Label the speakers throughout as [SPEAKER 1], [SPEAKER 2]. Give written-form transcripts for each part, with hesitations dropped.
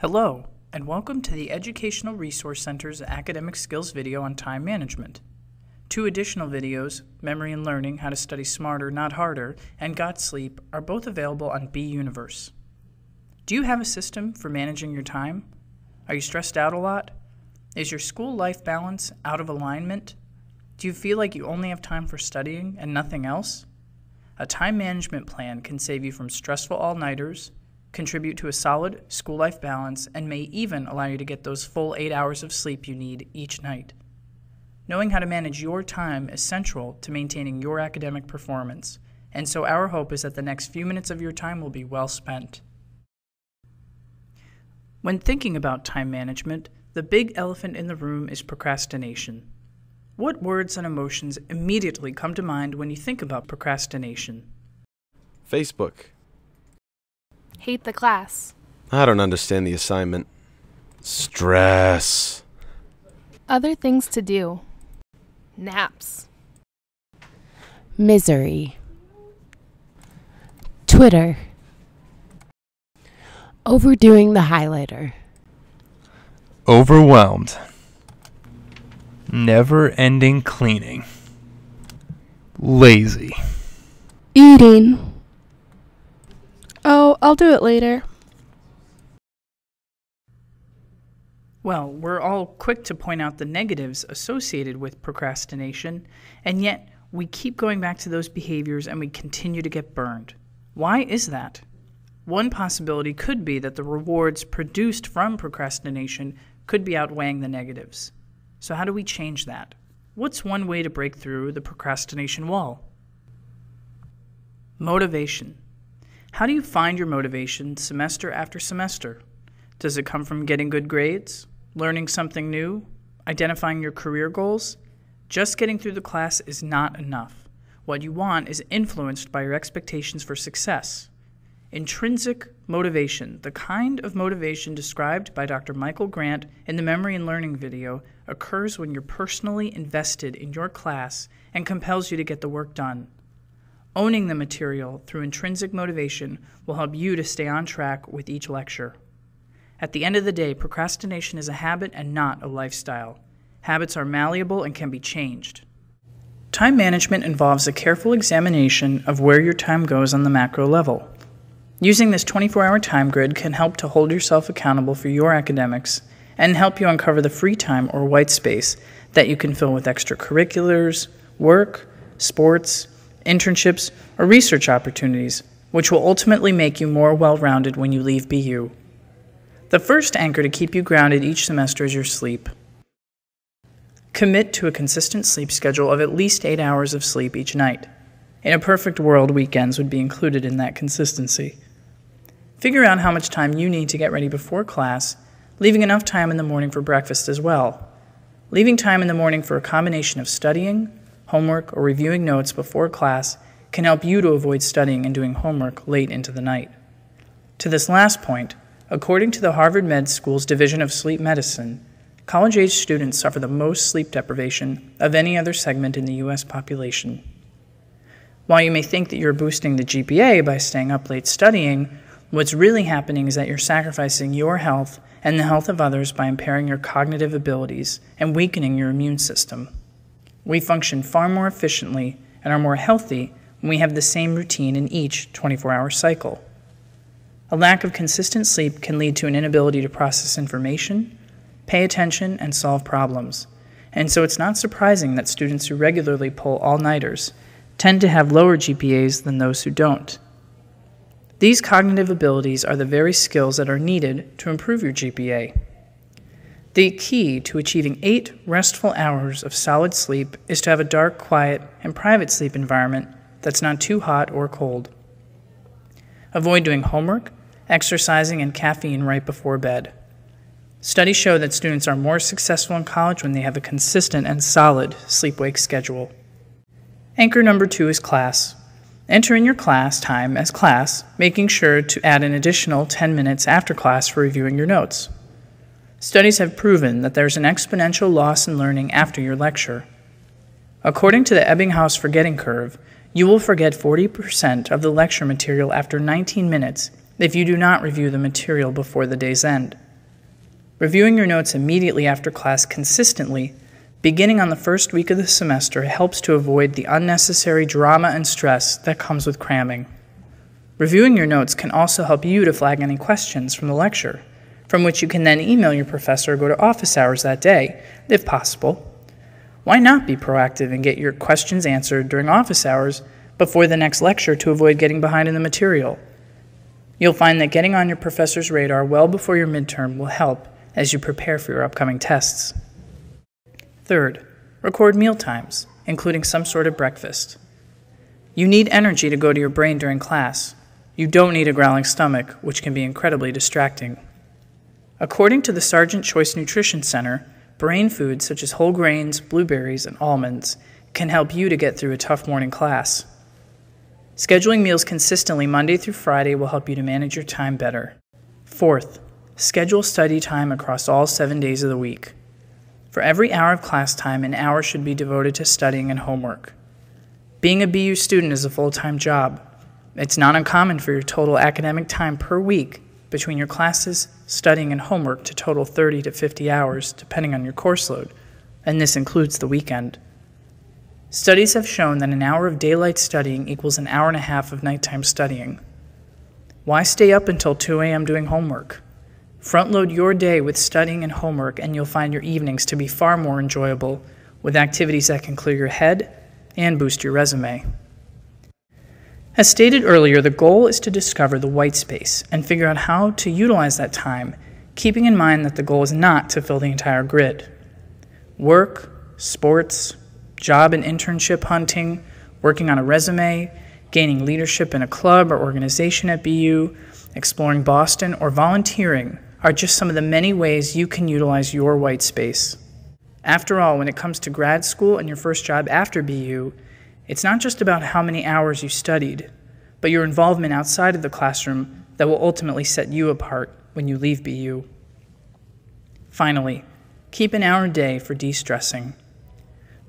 [SPEAKER 1] Hello, and welcome to the Educational Resource Center's Academic Skills video on time management. 2 additional videos, Memory and Learning, How to Study Smarter, Not Harder, and Got Sleep, are both available on B-Universe. Do you have a system for managing your time? Are you stressed out a lot? Is your school-life balance out of alignment? Do you feel like you only have time for studying and nothing else? A time management plan can save you from stressful all-nighters, contribute to a solid school-life balance, and may even allow you to get those full 8 hours of sleep you need each night. Knowing how to manage your time is central to maintaining your academic performance, and so our hope is that the next few minutes of your time will be well spent. When thinking about time management, the big elephant in the room is procrastination. What words and emotions immediately come to mind when you think about procrastination?
[SPEAKER 2] Facebook.
[SPEAKER 3] Hate the class.
[SPEAKER 2] I don't understand the assignment. Stress.
[SPEAKER 3] Other things to do. Naps.
[SPEAKER 4] Misery. Twitter. Overdoing the highlighter.
[SPEAKER 5] Overwhelmed. Never-ending cleaning. Lazy.
[SPEAKER 3] Eating. Oh, I'll do it later.
[SPEAKER 1] Well, we're all quick to point out the negatives associated with procrastination, and yet we keep going back to those behaviors and we continue to get burned. Why is that? One possibility could be that the rewards produced from procrastination could be outweighing the negatives. So how do we change that? What's one way to break through the procrastination wall? Motivation. How do you find your motivation semester after semester? Does it come from getting good grades, learning something new, identifying your career goals? Just getting through the class is not enough. What you want is influenced by your expectations for success. Intrinsic motivation, the kind of motivation described by Dr. Michael Grant in the Memory and Learning video, occurs when you're personally invested in your class and compels you to get the work done. Owning the material through intrinsic motivation will help you to stay on track with each lecture. At the end of the day, procrastination is a habit and not a lifestyle. Habits are malleable and can be changed. Time management involves a careful examination of where your time goes on the macro level. Using this 24-hour time grid can help to hold yourself accountable for your academics and help you uncover the free time or white space that you can fill with extracurriculars, work, sports, internships, or research opportunities, which will ultimately make you more well-rounded when you leave BU. The first anchor to keep you grounded each semester is your sleep. Commit to a consistent sleep schedule of at least 8 hours of sleep each night. In a perfect world, weekends would be included in that consistency. Figure out how much time you need to get ready before class, leaving enough time in the morning for breakfast as well. Leaving time in the morning for a combination of studying, homework, or reviewing notes before class can help you to avoid studying and doing homework late into the night. To this last point, according to the Harvard Med School's Division of Sleep Medicine, college-age students suffer the most sleep deprivation of any other segment in the U.S. population. While you may think that you're boosting the GPA by staying up late studying, what's really happening is that you're sacrificing your health and the health of others by impairing your cognitive abilities and weakening your immune system. We function far more efficiently and are more healthy when we have the same routine in each 24-hour cycle. A lack of consistent sleep can lead to an inability to process information, pay attention, and solve problems. And so it's not surprising that students who regularly pull all-nighters tend to have lower GPAs than those who don't. These cognitive abilities are the very skills that are needed to improve your GPA. The key to achieving 8 restful hours of solid sleep is to have a dark, quiet, and private sleep environment that's not too hot or cold. Avoid doing homework, exercising, and caffeine right before bed. Studies show that students are more successful in college when they have a consistent and solid sleep-wake schedule. Anchor number 2 is class. Enter in your class time as class, making sure to add an additional 10 minutes after class for reviewing your notes. Studies have proven that there's an exponential loss in learning after your lecture. According to the Ebbinghaus forgetting curve, you will forget 40% of the lecture material after 19 minutes if you do not review the material before the day's end. Reviewing your notes immediately after class consistently, beginning on the first week of the semester, helps to avoid the unnecessary drama and stress that comes with cramming. Reviewing your notes can also help you to flag any questions from the lecture, from which you can then email your professor or go to office hours that day, if possible. Why not be proactive and get your questions answered during office hours before the next lecture to avoid getting behind in the material? You'll find that getting on your professor's radar well before your midterm will help as you prepare for your upcoming tests. Third, record meal times, including some sort of breakfast. You need energy to go to your brain during class. You don't need a growling stomach, which can be incredibly distracting. According to the Sargent Choice Nutrition Center, brain foods such as whole grains, blueberries, and almonds can help you to get through a tough morning class. Scheduling meals consistently Monday through Friday will help you to manage your time better. Fourth, schedule study time across all 7 days of the week. For every hour of class time, an hour should be devoted to studying and homework. Being a BU student is a full-time job. It's not uncommon for your total academic time per week between your classes, studying, and homework to total 30 to 50 hours, depending on your course load, and this includes the weekend. Studies have shown that an hour of daylight studying equals an hour and a half of nighttime studying. Why stay up until 2 a.m. doing homework? Front-load your day with studying and homework, and you'll find your evenings to be far more enjoyable with activities that can clear your head and boost your resume. As stated earlier, the goal is to discover the white space and figure out how to utilize that time, keeping in mind that the goal is not to fill the entire grid. Work, sports, job and internship hunting, working on a resume, gaining leadership in a club or organization at BU, exploring Boston, or volunteering are just some of the many ways you can utilize your white space. After all, when it comes to grad school and your first job after BU, it's not just about how many hours you studied, but your involvement outside of the classroom that will ultimately set you apart when you leave BU. Finally, keep an hour a day for de-stressing.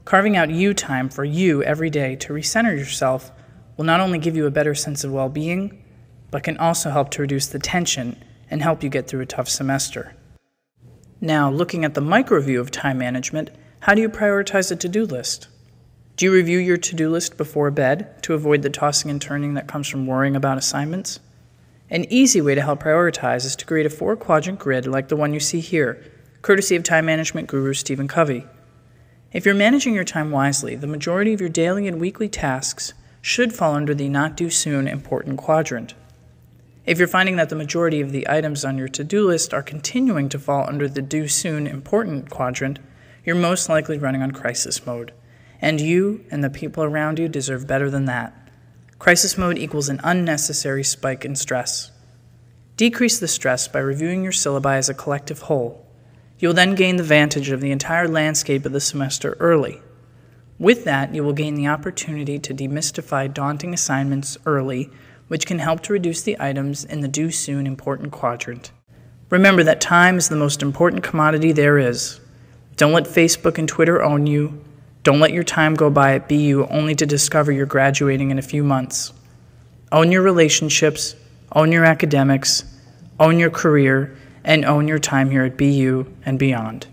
[SPEAKER 1] Carving out you time for you every day to recenter yourself will not only give you a better sense of well-being, but can also help to reduce the tension and help you get through a tough semester. Now, looking at the micro view of time management, how do you prioritize a to-do list? Do you review your to-do list before bed to avoid the tossing and turning that comes from worrying about assignments? An easy way to help prioritize is to create a 4-quadrant grid like the one you see here, courtesy of time management guru Stephen Covey. If you're managing your time wisely, the majority of your daily and weekly tasks should fall under the not due soon important quadrant. If you're finding that the majority of the items on your to-do list are continuing to fall under the due soon important quadrant, you're most likely running on crisis mode. And you and the people around you deserve better than that. Crisis mode equals an unnecessary spike in stress. Decrease the stress by reviewing your syllabi as a collective whole. You'll then gain the vantage of the entire landscape of the semester early. With that, you will gain the opportunity to demystify daunting assignments early, which can help to reduce the items in the due soon important quadrant. Remember that time is the most important commodity there is. Don't let Facebook and Twitter own you. Don't let your time go by at BU only to discover you're graduating in a few months. Own your relationships, own your academics, own your career, and own your time here at BU and beyond.